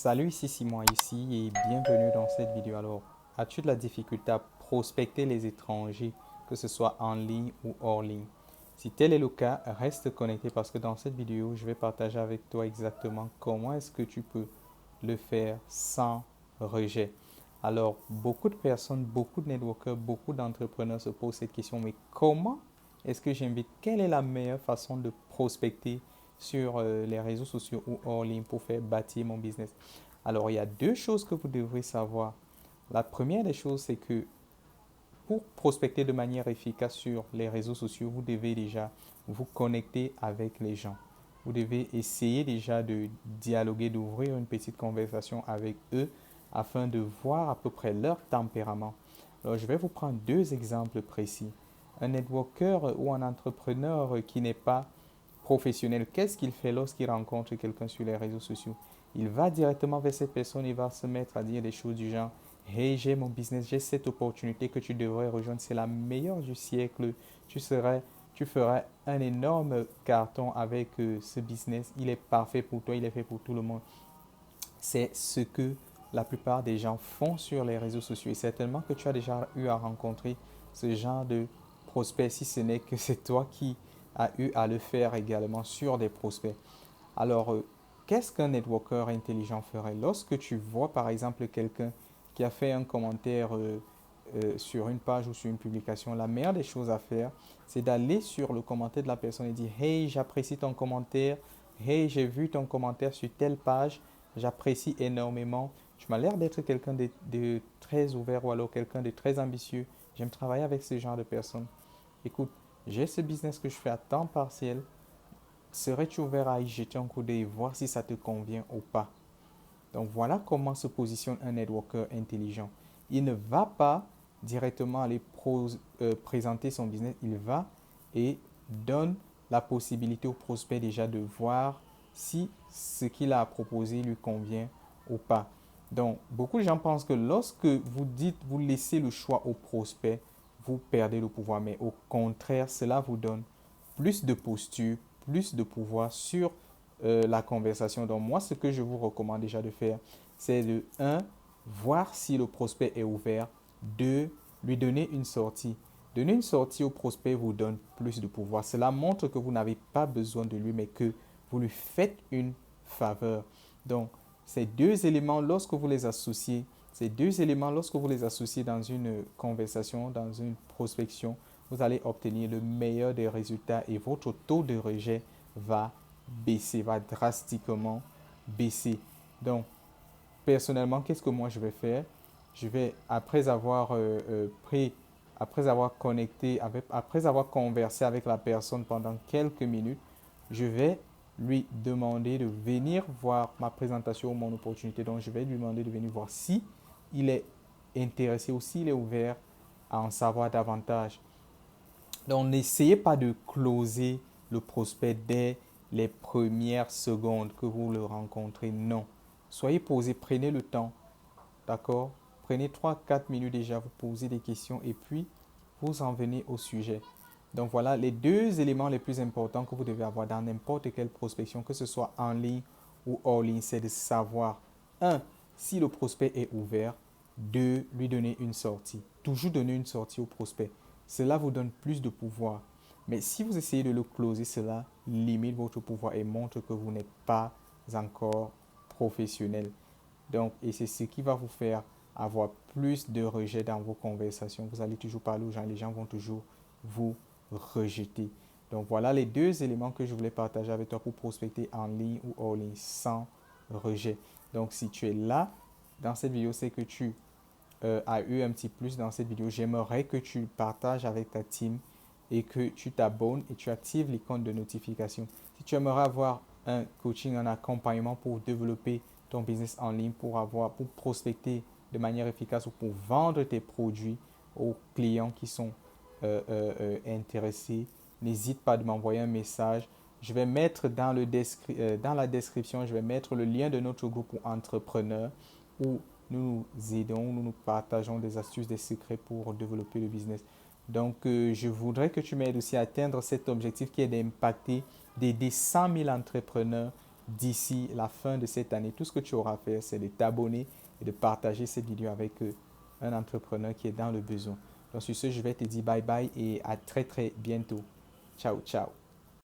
Salut, ici Simon ici et bienvenue dans cette vidéo. Alors, as-tu de la difficulté à prospecter les étrangers, que ce soit en ligne ou hors ligne? Si tel est le cas, reste connecté parce que dans cette vidéo, je vais partager avec toi exactement comment est-ce que tu peux le faire sans rejet. Alors, beaucoup de personnes, beaucoup de networkers, beaucoup d'entrepreneurs se posent cette question, mais comment est-ce que j'invite? Quelle est la meilleure façon de prospecter sur les réseaux sociaux ou hors ligne pour faire bâtir mon business? Alors, il y a deux choses que vous devrez savoir. La première des choses, c'est que pour prospecter de manière efficace sur les réseaux sociaux, vous devez déjà vous connecter avec les gens. Vous devez essayer déjà de dialoguer, d'ouvrir une petite conversation avec eux afin de voir à peu près leur tempérament. Alors, je vais vous prendre deux exemples précis. Un networker ou un entrepreneur qui n'est pas professionnel, qu'est-ce qu'il fait lorsqu'il rencontre quelqu'un sur les réseaux sociaux? Il va directement vers cette personne et va se mettre à dire des choses du genre: Hey, j'ai mon business, j'ai cette opportunité que tu devrais rejoindre, c'est la meilleure du siècle. Tu serais, tu feras un énorme carton avec ce business. Il est parfait pour toi, il est fait pour tout le monde. C'est ce que la plupart des gens font sur les réseaux sociaux. Et certainement que tu as déjà eu à rencontrer ce genre de prospects, si ce n'est que c'est toi qui as eu à le faire également sur des prospects. Alors, qu'est-ce qu'un networker intelligent ferait? Lorsque tu vois par exemple quelqu'un qui a fait un commentaire sur une page ou sur une publication, la meilleure des choses à faire, c'est d'aller sur le commentaire de la personne et dire: Hey, j'apprécie ton commentaire. Hey, j'ai vu ton commentaire sur telle page. J'apprécie énormément. Tu m'as l'air d'être quelqu'un de très ouvert ou alors quelqu'un de très ambitieux. J'aime travailler avec ce genre de personnes. Écoute, j'ai ce business que je fais à temps partiel. Serais-tu ouvert à y jeter un coup d'œil et voir si ça te convient ou pas? Donc voilà comment se positionne un networker intelligent. Il ne va pas directement aller présenter son business, il va et donne la possibilité au prospect déjà de voir si ce qu'il a à proposer lui convient ou pas. Donc beaucoup de gens pensent que lorsque vous dites, vous laissez le choix au prospect, vous perdez le pouvoir. Mais au contraire, cela vous donne plus de posture, plus de pouvoir sur la conversation. Donc moi, ce que je vous recommande déjà de faire, c'est de un, voir si le prospect est ouvert. 2, lui donner une sortie. Donner une sortie au prospect vous donne plus de pouvoir. Cela montre que vous n'avez pas besoin de lui, mais que vous lui faites une faveur. Donc, ces deux éléments, lorsque vous les associez, ces deux éléments, lorsque vous les associez dans une conversation, dans une prospection, vous allez obtenir le meilleur des résultats et votre taux de rejet va baisser, va drastiquement baisser. Donc, personnellement, qu'est-ce que moi je vais faire? Je vais, après avoir connecté, après avoir conversé avec la personne pendant quelques minutes, je vais lui demander de venir voir ma présentation ou mon opportunité. Donc, je vais lui demander de venir voir si il est intéressé ou s'il est ouvert à en savoir davantage. Donc, n'essayez pas de closer le prospect dès les premières secondes que vous le rencontrez. Non. Soyez posé, prenez le temps. D'accord? Prenez 3 4 minutes déjà, vous posez des questions et puis vous en venez au sujet. Donc voilà les deux éléments les plus importants que vous devez avoir dans n'importe quelle prospection, que ce soit en ligne ou hors ligne, c'est de savoir, un, si le prospect est ouvert, deux, lui donner une sortie. Toujours donner une sortie au prospect. Cela vous donne plus de pouvoir. Mais si vous essayez de le closer, cela limite votre pouvoir et montre que vous n'êtes pas encore professionnel. Donc, et c'est ce qui va vous faire avoir plus de rejet dans vos conversations. Vous allez toujours parler aux gens, les gens vont toujours vous rejeter. Donc, voilà les deux éléments que je voulais partager avec toi pour prospecter en ligne ou hors ligne sans rejet. Donc, si tu es là dans cette vidéo, c'est que tu as eu un petit plus dans cette vidéo. J'aimerais que tu partages avec ta team et que tu t'abonnes et tu actives l'icône de notification. Si tu aimerais avoir un coaching, un accompagnement pour développer ton business en ligne, pour prospecter de manière efficace ou pour vendre tes produits aux clients qui sont intéressés, n'hésite pas de m'envoyer un message. Je vais mettre dans la description, je vais mettre le lien de notre groupe pour entrepreneurs où nous nous aidons, nous nous partageons des astuces, des secrets pour développer le business. Donc, je voudrais que tu m'aides aussi à atteindre cet objectif qui est d'aider 100 000 entrepreneurs d'ici la fin de cette année, tout ce que tu auras à faire, c'est de t'abonner et de partager cette vidéo avec un entrepreneur qui est dans le besoin. Donc sur ce, je vais te dire bye bye et à très très bientôt. Ciao, ciao.